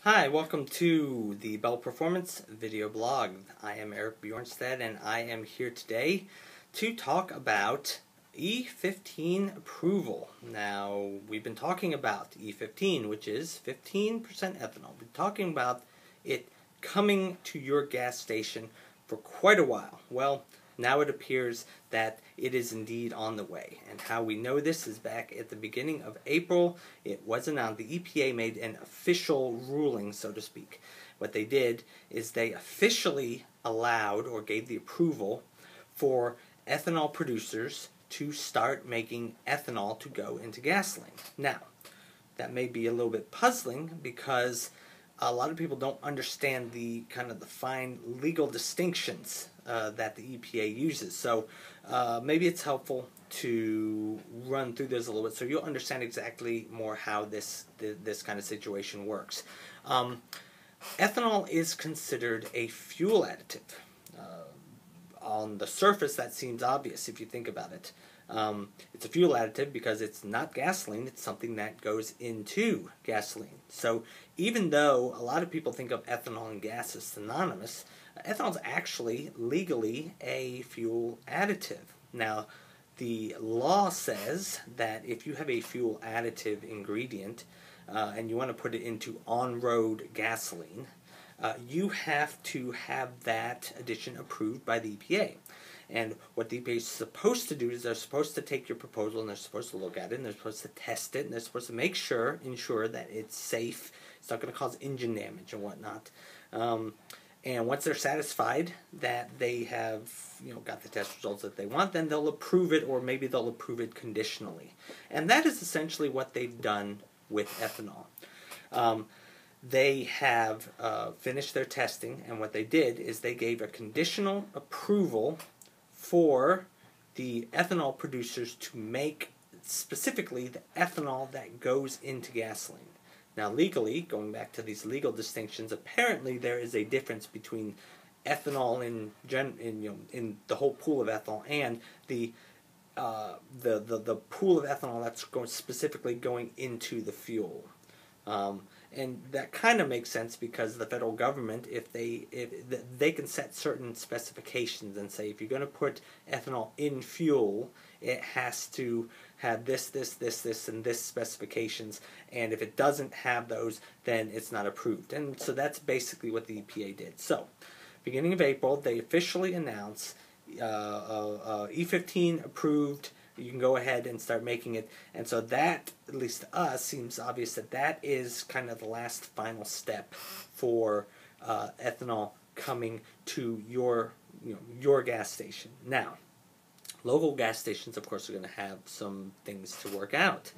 Hi, welcome to the Bell Performance video blog. I am Eric Bjornstad and I am here today to talk about E15 approval. Now, we've been talking about E15, which is 15% ethanol. We've been talking about it coming to your gas station for quite a while. Well, now it appears that it is indeed on the way. And how we know this is back at the beginning of April. It was announced. The EPA made an official ruling, so to speak. What they did is they officially allowed or gave the approval for ethanol producers to start making ethanol to go into gasoline. Now, that may be a little bit puzzling because a lot of people don't understand the fine legal distinctions that the EPA uses. So maybe it's helpful to run through this a little bit so you'll understand exactly more how this kind of situation works. Ethanol is considered a fuel additive. On the surface, that seems obvious if you think about it. It's a fuel additive because it's not gasoline, it's something that goes into gasoline. So even though a lot of people think of ethanol and gas as synonymous, ethanol is actually legally a fuel additive. Now, the law says that if you have a fuel additive ingredient and you want to put it into on-road gasoline, you have to have that addition approved by the EPA. And what the EPA is supposed to do is they're supposed to take your proposal and they're supposed to look at it and they're supposed to test it and they're supposed to ensure that it's safe, it's not going to cause engine damage and whatnot. And once they're satisfied that they have got the test results that they want, then they'll approve it, or maybe they'll approve it conditionally. And that is essentially what they've done with ethanol. They have finished their testing, and what they did is they gave a conditional approval for the ethanol producers to make specifically the ethanol that goes into gasoline. Now, legally, going back to these legal distinctions, apparently there is a difference between ethanol in the whole pool of ethanol and the pool of ethanol that's specifically going into the fuel. And that kind of makes sense because the federal government, if they can set certain specifications and say if you're going to put ethanol in fuel, it has to have this, and this specifications, and if it doesn't have those, then it's not approved. And so that's basically what the EPA did. So, beginning of April, they officially announced E15 approved. You can go ahead and start making it. And so that, at least to us, seems obvious that that is kind of the last final step for ethanol coming to your gas station. Now, local gas stations, of course, are going to have some things to work out.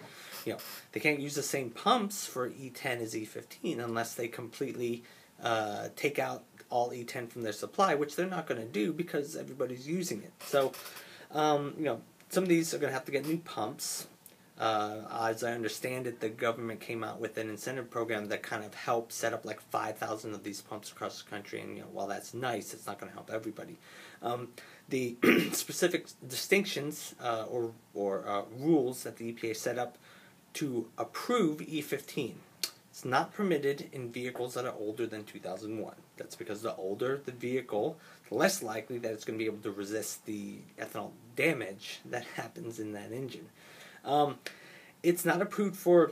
They can't use the same pumps for E10 as E15 unless they completely take out all E10 from their supply, which they're not going to do because everybody's using it. So, some of these are going to have to get new pumps. As I understand it, the government came out with an incentive program that kind of helped set up like 5,000 of these pumps across the country. And while that's nice, it's not going to help everybody. The specific distinctions or rules that the EPA set up to approve E15. It's not permitted in vehicles that are older than 2001. That's because the older the vehicle, the less likely that it's going to be able to resist the ethanol damage that happens in that engine. It's not approved for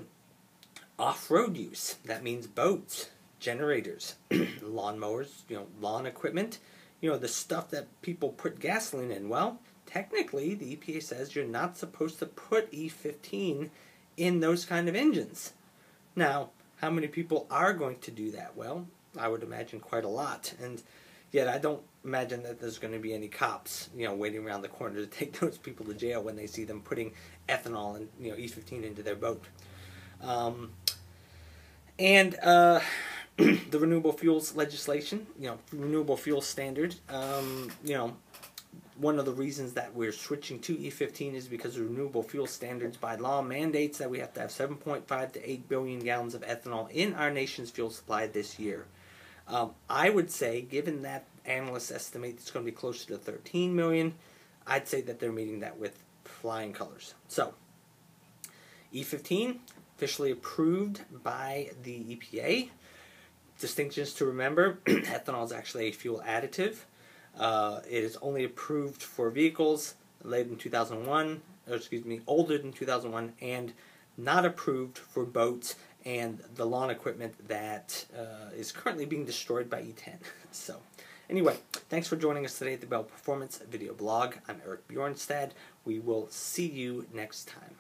off-road use. That means boats, generators, lawnmowers, lawn equipment, the stuff that people put gasoline in. Well, technically, the EPA says you're not supposed to put E15 in those kind of engines. Now, how many people are going to do that? Well, I would imagine quite a lot. And yet I don't imagine that there's going to be any cops, waiting around the corner to take those people to jail when they see them putting ethanol and, E15 into their boat. The renewable fuels legislation, renewable fuel standard, one of the reasons that we're switching to E15 is because the renewable fuel standards by law mandates that we have to have 7.5 to 8 billion gallons of ethanol in our nation's fuel supply this year. I would say, given that analysts estimate it's going to be closer to 13 million, I'd say that they're meeting that with flying colors. So, E15, officially approved by the EPA. distinctions to remember: ethanol is actually a fuel additive. It is only approved for vehicles later than 2001, or excuse me, older than 2001, and not approved for boats and the lawn equipment that is currently being destroyed by E10. So, anyway, thanks for joining us today at the Bell Performance Video Blog. I'm Eric Bjornstad. We will see you next time.